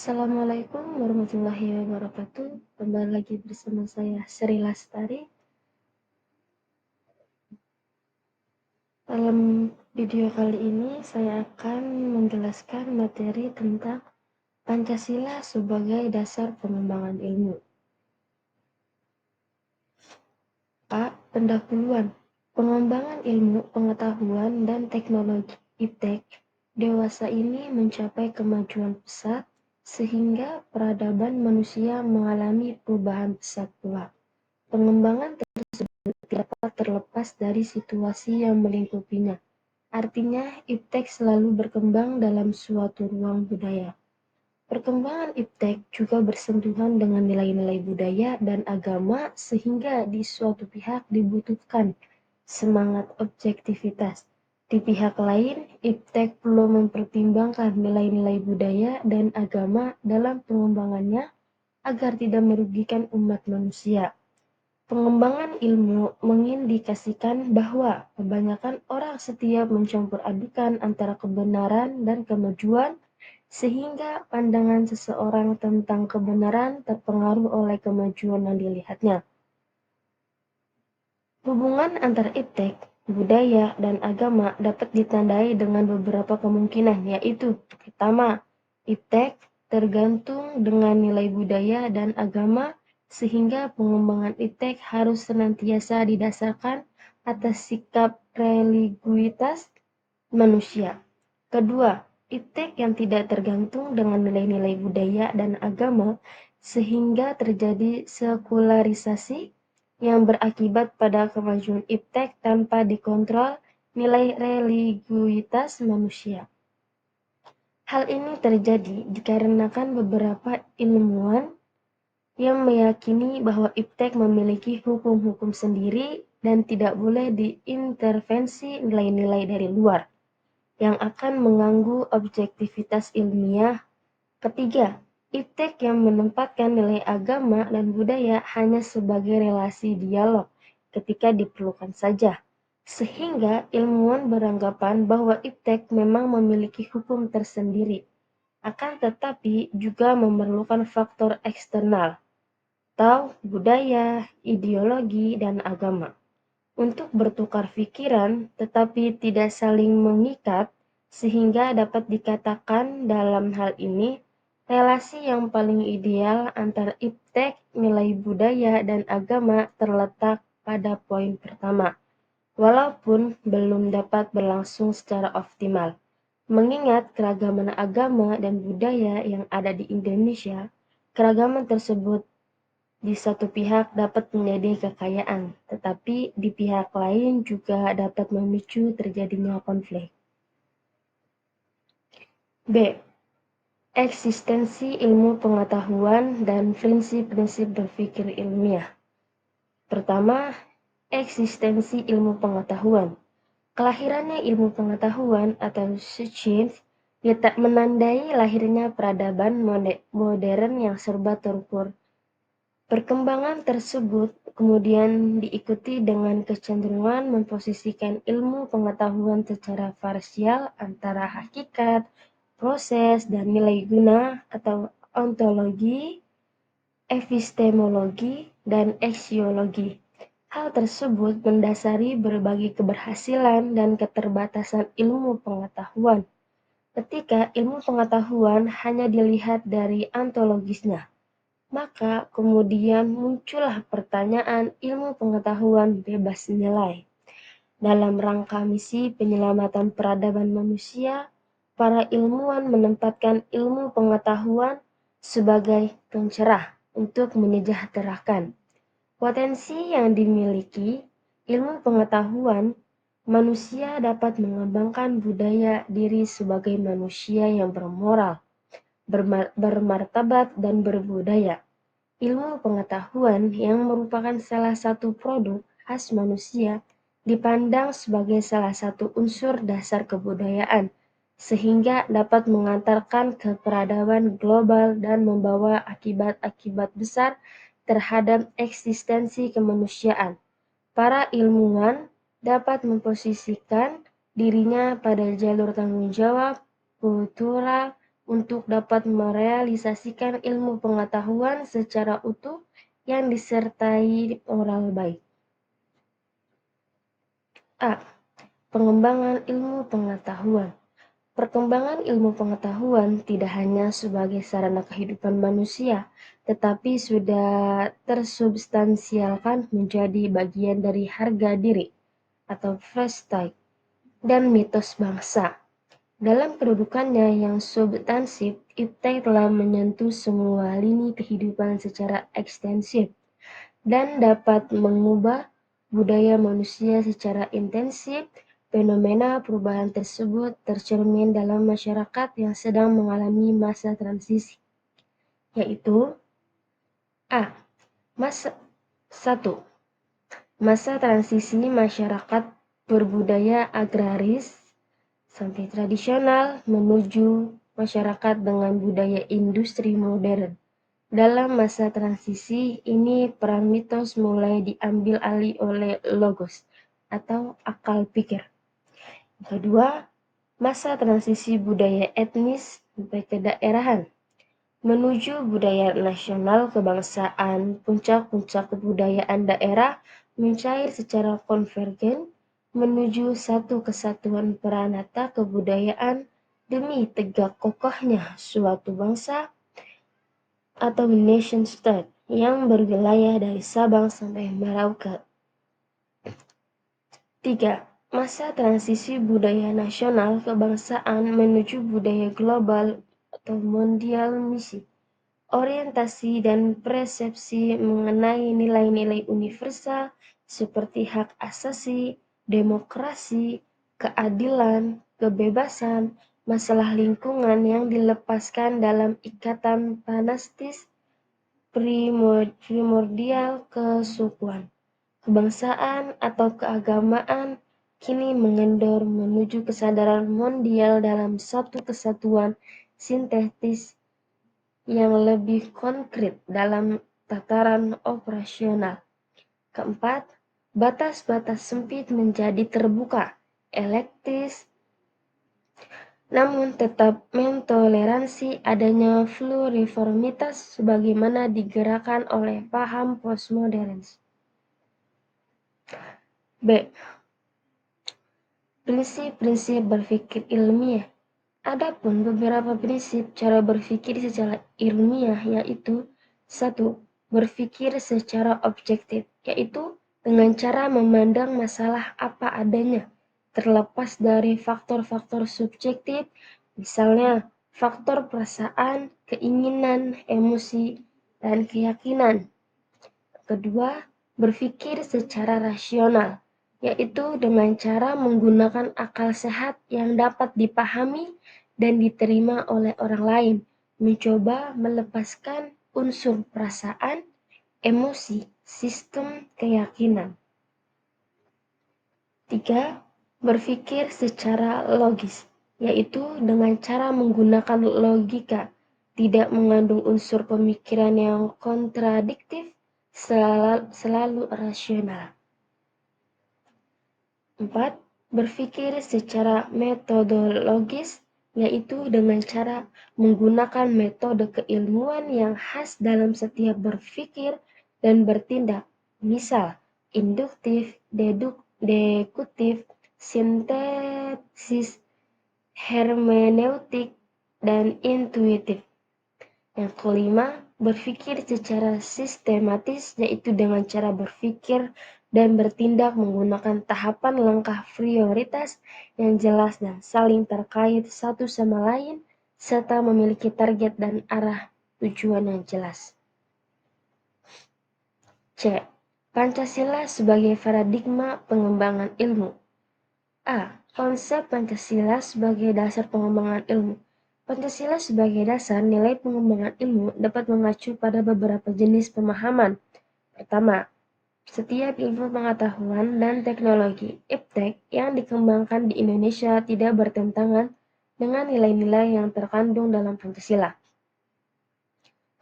Assalamualaikum warahmatullahi wabarakatuh. Kembali lagi bersama saya Sri Lastari. Dalam video kali ini saya akan menjelaskan materi tentang Pancasila sebagai dasar pengembangan ilmu. A. Pendahuluan. Pengembangan ilmu pengetahuan dan teknologi (IPTEK) dewasa ini mencapai kemajuan pesat sehingga peradaban manusia mengalami perubahan pesat pula. Pengembangan tersebut tidak dapat terlepas dari situasi yang melingkupinya. Artinya, IPTEK selalu berkembang dalam suatu ruang budaya. Perkembangan IPTEK juga bersentuhan dengan nilai-nilai budaya dan agama sehingga di suatu pihak dibutuhkan semangat objektivitas. Di pihak lain, IPTEK perlu mempertimbangkan nilai-nilai budaya dan agama dalam pengembangannya agar tidak merugikan umat manusia. Pengembangan ilmu mengindikasikan bahwa kebanyakan orang setiap mencampur adukan antara kebenaran dan kemajuan, sehingga pandangan seseorang tentang kebenaran terpengaruh oleh kemajuan yang dilihatnya. Hubungan antara IPTEK, budaya, dan agama dapat ditandai dengan beberapa kemungkinan, yaitu: pertama, IPTEK tergantung dengan nilai budaya dan agama, sehingga pengembangan IPTEK harus senantiasa didasarkan atas sikap religiusitas manusia. Kedua, IPTEK yang tidak tergantung dengan nilai-nilai budaya dan agama, sehingga terjadi sekularisasi yang berakibat pada kemajuan IPTEK tanpa dikontrol nilai religiusitas manusia. Hal ini terjadi dikarenakan beberapa ilmuwan yang meyakini bahwa IPTEK memiliki hukum-hukum sendiri dan tidak boleh diintervensi nilai-nilai dari luar yang akan mengganggu objektivitas ilmiah. Ketiga, IPTEK yang menempatkan nilai agama dan budaya hanya sebagai relasi dialog ketika diperlukan saja, sehingga ilmuwan beranggapan bahwa IPTEK memang memiliki hukum tersendiri, akan tetapi juga memerlukan faktor eksternal atau budaya, ideologi, dan agama untuk bertukar pikiran, tetapi tidak saling mengikat, sehingga dapat dikatakan dalam hal ini, relasi yang paling ideal antara IPTEK, nilai budaya, dan agama terletak pada poin pertama, walaupun belum dapat berlangsung secara optimal. Mengingat keragaman agama dan budaya yang ada di Indonesia, keragaman tersebut di satu pihak dapat menjadi kekayaan, tetapi di pihak lain juga dapat memicu terjadinya konflik. B. Eksistensi ilmu pengetahuan dan prinsip-prinsip berpikir ilmiah. Pertama, eksistensi ilmu pengetahuan. Kelahirannya ilmu pengetahuan atau science menandai lahirnya peradaban modern yang serba terukur. Perkembangan tersebut kemudian diikuti dengan kecenderungan memposisikan ilmu pengetahuan secara parsial antara hakikat, proses, dan nilai guna atau ontologi, epistemologi, dan aksiologi. Hal tersebut mendasari berbagai keberhasilan dan keterbatasan ilmu pengetahuan. Ketika ilmu pengetahuan hanya dilihat dari ontologisnya, maka kemudian muncullah pertanyaan ilmu pengetahuan bebas nilai. Dalam rangka misi penyelamatan peradaban manusia, para ilmuwan menempatkan ilmu pengetahuan sebagai pencerah untuk menyejahterakan. Potensi yang dimiliki ilmu pengetahuan, manusia dapat mengembangkan budaya diri sebagai manusia yang bermoral, bermartabat, dan berbudaya. Ilmu pengetahuan yang merupakan salah satu produk khas manusia dipandang sebagai salah satu unsur dasar kebudayaan, sehingga dapat mengantarkan ke peradaban global dan membawa akibat-akibat besar terhadap eksistensi kemanusiaan. Para ilmuwan dapat memposisikan dirinya pada jalur tanggung jawab kultural untuk dapat merealisasikan ilmu pengetahuan secara utuh yang disertai moral baik. A. Pengembangan ilmu pengetahuan. Perkembangan ilmu pengetahuan tidak hanya sebagai sarana kehidupan manusia, tetapi sudah tersubstansialkan menjadi bagian dari harga diri atau Freestyle dan mitos bangsa. Dalam kedudukannya yang substansif, Iptek telah menyentuh semua lini kehidupan secara ekstensif dan dapat mengubah budaya manusia secara intensif. Fenomena perubahan tersebut tercermin dalam masyarakat yang sedang mengalami masa transisi, yaitu A. Masa 1. Masa transisi masyarakat berbudaya agraris sampai tradisional menuju masyarakat dengan budaya industri modern. Dalam masa transisi ini, peran mitos mulai diambil alih oleh logos atau akal pikir. Kedua, masa transisi budaya etnis sampai kedaerahan menuju budaya nasional kebangsaan. Puncak-puncak kebudayaan daerah mencair secara konvergen menuju satu kesatuan peranata kebudayaan demi tegak kokohnya suatu bangsa atau nation state yang berwilayah dari Sabang sampai Merauke. 3. Masa transisi budaya nasional kebangsaan menuju budaya global atau mondialisme. Orientasi dan persepsi mengenai nilai-nilai universal seperti hak asasi, demokrasi, keadilan, kebebasan, masalah lingkungan yang dilepaskan dalam ikatan panastis primordial kesukuan, kebangsaan, atau keagamaan kini mengendor menuju kesadaran mondial dalam satu kesatuan sintetis yang lebih konkret dalam tataran operasional. Keempat, batas-batas sempit menjadi terbuka, elektis, namun tetap mentoleransi adanya pluriformitas sebagaimana digerakkan oleh paham postmodernis. B. Prinsip-prinsip berpikir ilmiah. Adapun beberapa prinsip cara berpikir secara ilmiah yaitu 1. Berpikir secara objektif, yaitu dengan cara memandang masalah apa adanya, terlepas dari faktor-faktor subjektif, misalnya faktor perasaan, keinginan, emosi, dan keyakinan. Kedua, berpikir secara rasional, yaitu dengan cara menggunakan akal sehat yang dapat dipahami dan diterima oleh orang lain, mencoba melepaskan unsur perasaan, emosi, sistem keyakinan. 3. Berpikir secara logis, yaitu dengan cara menggunakan logika, tidak mengandung unsur pemikiran yang kontradiktif, selalu rasional. 4. Berpikir secara metodologis, yaitu dengan cara menggunakan metode keilmuan yang khas dalam setiap berpikir dan bertindak, misal induktif, deduktif, sintesis, hermeneutik, dan intuitif. Yang kelima, berpikir secara sistematis, yaitu dengan cara berpikir dan bertindak menggunakan tahapan langkah prioritas yang jelas dan saling terkait satu sama lain, serta memiliki target dan arah tujuan yang jelas. C. Pancasila sebagai paradigma pengembangan ilmu. A. Konsep Pancasila sebagai dasar pengembangan ilmu. Pancasila sebagai dasar nilai pengembangan ilmu dapat mengacu pada beberapa jenis pemahaman. Pertama, setiap ilmu pengetahuan dan teknologi (IPTEK) yang dikembangkan di Indonesia tidak bertentangan dengan nilai-nilai yang terkandung dalam Pancasila.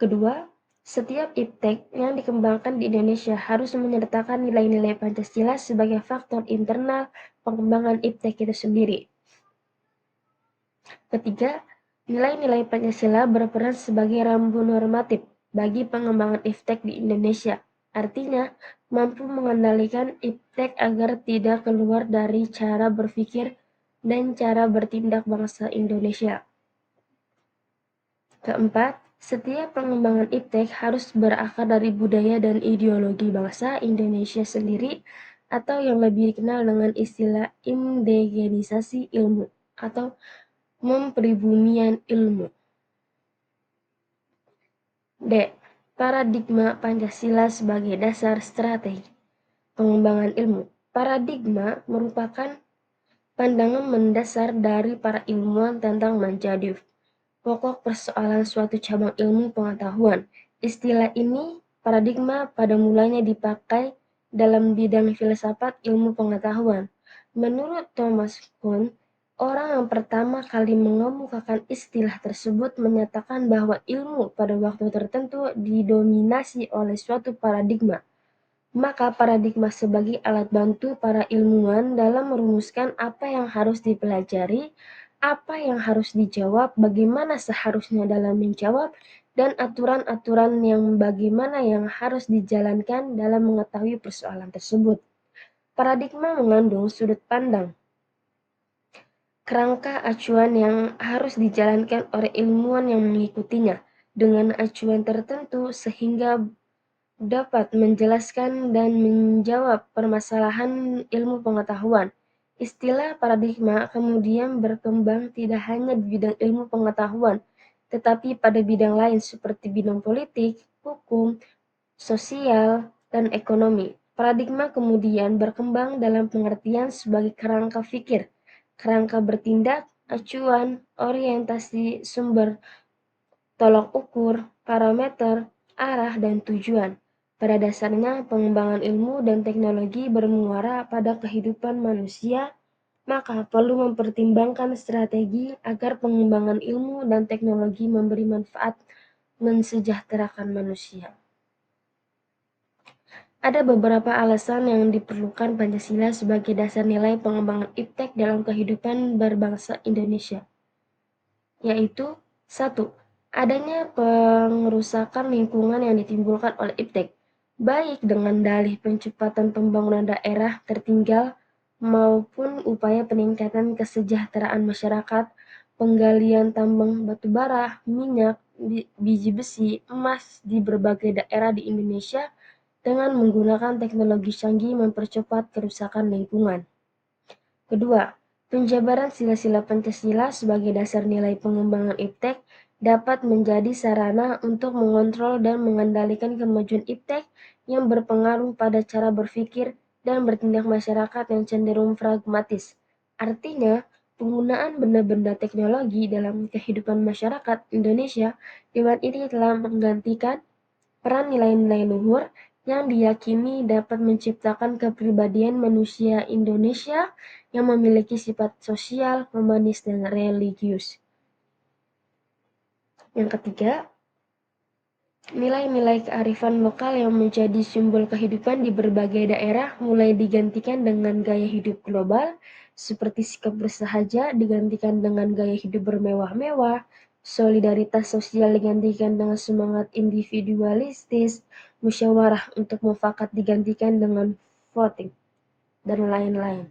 Kedua, setiap IPTEK yang dikembangkan di Indonesia harus menyertakan nilai-nilai Pancasila sebagai faktor internal pengembangan IPTEK itu sendiri. Ketiga, Nilai-nilai Pancasila berperan sebagai rambu normatif bagi pengembangan iptek di Indonesia. Artinya, mampu mengendalikan iptek agar tidak keluar dari cara berpikir dan cara bertindak bangsa Indonesia. Keempat, setiap pengembangan iptek harus berakar dari budaya dan ideologi bangsa Indonesia sendiri atau yang lebih dikenal dengan istilah indigenisasi ilmu atau mempribumian ilmu. D. Paradigma Pancasila sebagai dasar strategi pengembangan ilmu. Paradigma merupakan pandangan mendasar dari para ilmuwan tentang menjadi pokok persoalan suatu cabang ilmu pengetahuan. Istilah ini, paradigma, pada mulanya dipakai dalam bidang filsafat ilmu pengetahuan. Menurut Thomas Kuhn, orang yang pertama kali mengemukakan istilah tersebut menyatakan bahwa ilmu pada waktu tertentu didominasi oleh suatu paradigma. Maka paradigma sebagai alat bantu para ilmuwan dalam merumuskan apa yang harus dipelajari, apa yang harus dijawab, bagaimana seharusnya dalam menjawab, dan aturan-aturan yang bagaimana yang harus dijalankan dalam mengetahui persoalan tersebut. Paradigma mengandung sudut pandang, kerangka acuan yang harus dijalankan oleh ilmuwan yang mengikutinya dengan acuan tertentu sehingga dapat menjelaskan dan menjawab permasalahan ilmu pengetahuan. Istilah paradigma kemudian berkembang tidak hanya di bidang ilmu pengetahuan, tetapi pada bidang lain seperti bidang politik, hukum, sosial, dan ekonomi. Paradigma kemudian berkembang dalam pengertian sebagai kerangka fikir, kerangka bertindak, acuan, orientasi sumber, tolok ukur, parameter, arah, dan tujuan. Pada dasarnya, pengembangan ilmu dan teknologi bermuara pada kehidupan manusia, maka perlu mempertimbangkan strategi agar pengembangan ilmu dan teknologi memberi manfaat mensejahterakan manusia. Ada beberapa alasan yang diperlukan Pancasila sebagai dasar nilai pengembangan iptek dalam kehidupan berbangsa Indonesia, yaitu 1. Adanya pengerusakan lingkungan yang ditimbulkan oleh iptek, baik dengan dalih pencepatan pembangunan daerah tertinggal maupun upaya peningkatan kesejahteraan masyarakat, penggalian tambang batu bara, minyak, biji besi, emas di berbagai daerah di Indonesia dengan menggunakan teknologi canggih mempercepat kerusakan lingkungan. Kedua, penjabaran sila-sila Pancasila sebagai dasar nilai pengembangan iptek dapat menjadi sarana untuk mengontrol dan mengendalikan kemajuan iptek yang berpengaruh pada cara berpikir dan bertindak masyarakat yang cenderung pragmatis. Artinya, penggunaan benda-benda teknologi dalam kehidupan masyarakat Indonesia dengan ini telah menggantikan peran nilai-nilai luhur yang diyakini dapat menciptakan kepribadian manusia Indonesia yang memiliki sifat sosial, humanis, dan religius. Yang ketiga, nilai-nilai kearifan lokal yang menjadi simbol kehidupan di berbagai daerah mulai digantikan dengan gaya hidup global, seperti sikap bersahaja digantikan dengan gaya hidup bermewah-mewah, solidaritas sosial digantikan dengan semangat individualistis, musyawarah untuk mufakat digantikan dengan voting, dan lain-lain.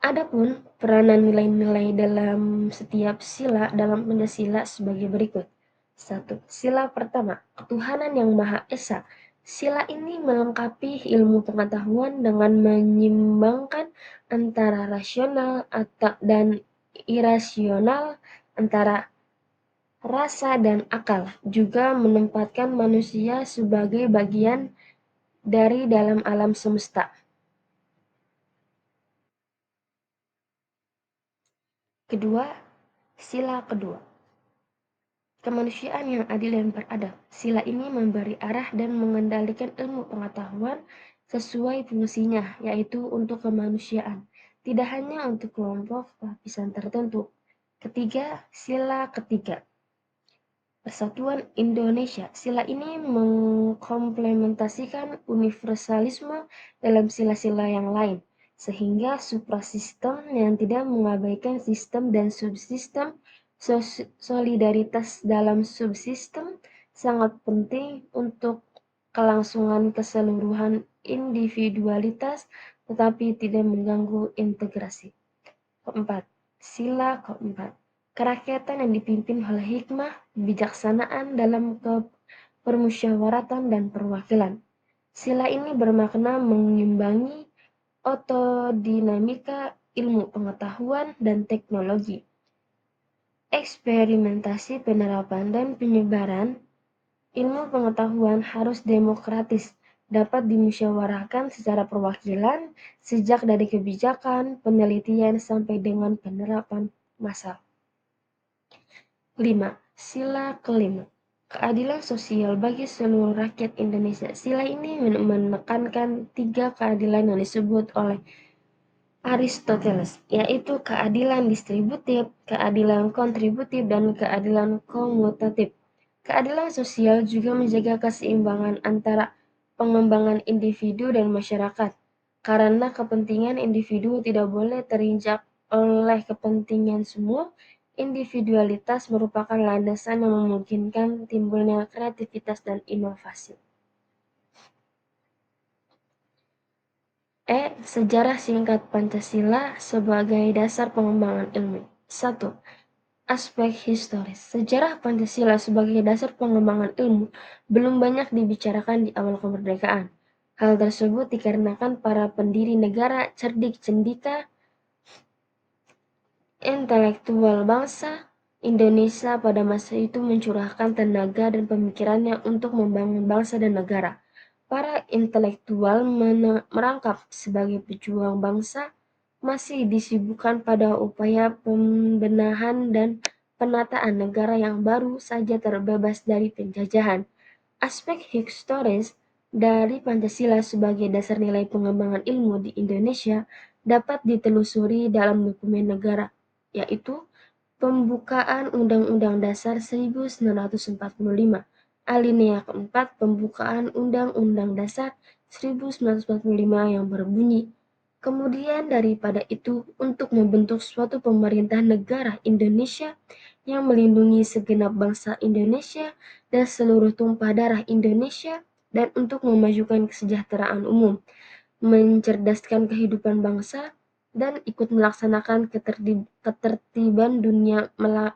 Adapun peranan nilai-nilai dalam setiap sila dalam Pancasila sebagai berikut. 1. Sila pertama, ketuhanan yang Maha Esa. Sila ini melengkapi ilmu pengetahuan dengan menyimbangkan antara rasional dan irasional, antara rasa dan akal, juga menempatkan manusia sebagai bagian dari dalam alam semesta. Kedua, sila kedua, kemanusiaan yang adil dan beradab. Sila ini memberi arah dan mengendalikan ilmu pengetahuan sesuai fungsinya, yaitu untuk kemanusiaan, tidak hanya untuk kelompok lapisan tertentu. Ketiga, sila ketiga, Persatuan Indonesia. Sila ini mengkomplementasikan universalisme dalam sila-sila yang lain. sehingga suprasistem yang tidak mengabaikan sistem dan subsistem. Solidaritas dalam subsistem sangat penting untuk kelangsungan keseluruhan individualitas, tetapi tidak mengganggu integrasi. Keempat, sila keempat, kerakyatan yang dipimpin oleh hikmah, kebijaksanaan dalam permusyawaratan dan perwakilan. Sila ini bermakna mengimbangi otodinamika ilmu pengetahuan dan teknologi, eksperimentasi, penerapan, dan penyebaran ilmu pengetahuan harus demokratis, dapat dimusyawarahkan secara perwakilan, sejak dari kebijakan, penelitian, sampai dengan penerapan massal. 5. Sila kelima, keadilan sosial bagi seluruh rakyat Indonesia. Sila ini menekankan 3 keadilan yang disebut oleh Aristoteles, yaitu keadilan distributif, keadilan kontributif, dan keadilan komutatif. Keadilan sosial juga menjaga keseimbangan antara pengembangan individu dan masyarakat, karena kepentingan individu tidak boleh terinjak oleh kepentingan semua. Individualitas merupakan landasan yang memungkinkan timbulnya kreativitas dan inovasi. Sejarah singkat Pancasila sebagai dasar pengembangan ilmu. 1. Aspek historis. Sejarah Pancasila sebagai dasar pengembangan ilmu belum banyak dibicarakan di awal kemerdekaan. Hal tersebut dikarenakan para pendiri negara cerdik cendika, intelektual bangsa Indonesia pada masa itu mencurahkan tenaga dan pemikirannya untuk membangun bangsa dan negara. Para intelektual merangkap sebagai pejuang bangsa masih disibukkan pada upaya pembenahan dan penataan negara yang baru saja terbebas dari penjajahan. Aspek historis dari Pancasila sebagai dasar nilai pengembangan ilmu di Indonesia dapat ditelusuri dalam dokumen negara, yaitu Pembukaan Undang-Undang Dasar 1945, alinea keempat Pembukaan Undang-Undang Dasar 1945 yang berbunyi, kemudian daripada itu untuk membentuk suatu pemerintah negara Indonesia yang melindungi segenap bangsa Indonesia dan seluruh tumpah darah Indonesia, dan untuk memajukan kesejahteraan umum, mencerdaskan kehidupan bangsa, dan ikut melaksanakan ketertiban dunia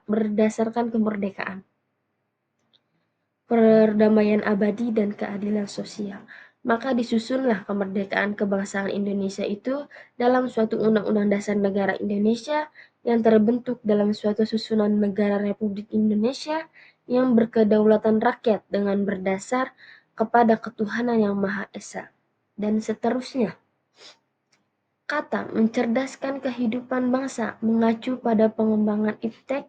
berdasarkan kemerdekaan, perdamaian abadi, dan keadilan sosial. Maka disusunlah kemerdekaan kebangsaan Indonesia itu dalam suatu Undang-Undang Dasar Negara Indonesia yang terbentuk dalam suatu susunan negara Republik Indonesia yang berkedaulatan rakyat dengan berdasar kepada ketuhanan yang Maha Esa, dan seterusnya. Kata mencerdaskan kehidupan bangsa mengacu pada pengembangan iptek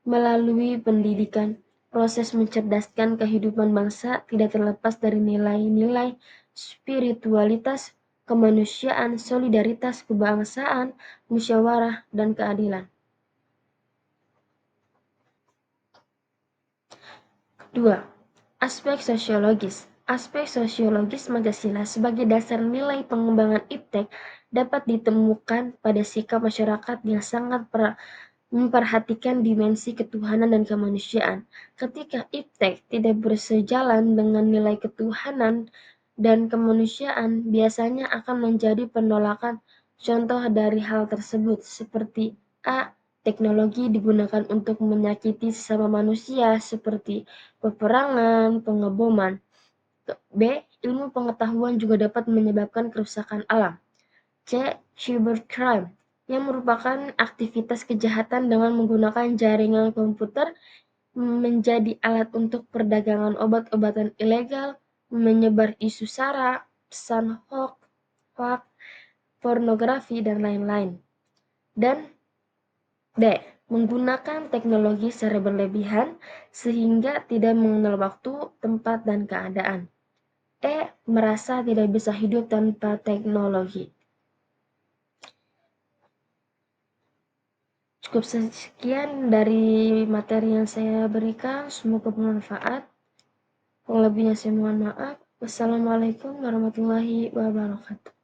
melalui pendidikan. Proses mencerdaskan kehidupan bangsa tidak terlepas dari nilai-nilai spiritualitas, kemanusiaan, solidaritas kebangsaan, musyawarah, dan keadilan. Kedua, aspek sosiologis. Aspek sosiologis Pancasila sebagai dasar nilai pengembangan iptek dapat ditemukan pada sikap masyarakat yang sangat memperhatikan dimensi ketuhanan dan kemanusiaan. Ketika iptek tidak bersejalan dengan nilai ketuhanan dan kemanusiaan, biasanya akan menjadi penolakan. Contoh dari hal tersebut seperti A. Teknologi digunakan untuk menyakiti sesama manusia seperti peperangan, pengeboman. B. Ilmu pengetahuan juga dapat menyebabkan kerusakan alam. C. Cybercrime, yang merupakan aktivitas kejahatan dengan menggunakan jaringan komputer menjadi alat untuk perdagangan obat-obatan ilegal, menyebar isu sara, pesan hoax, pornografi, dan lain-lain. Dan D. Menggunakan teknologi secara berlebihan sehingga tidak mengenal waktu, tempat, dan keadaan. Merasa tidak bisa hidup tanpa teknologi. Cukup sekian dari materi yang saya berikan, semoga bermanfaat. Lebihnya saya mohon maaf. Wassalamualaikum warahmatullahi wabarakatuh.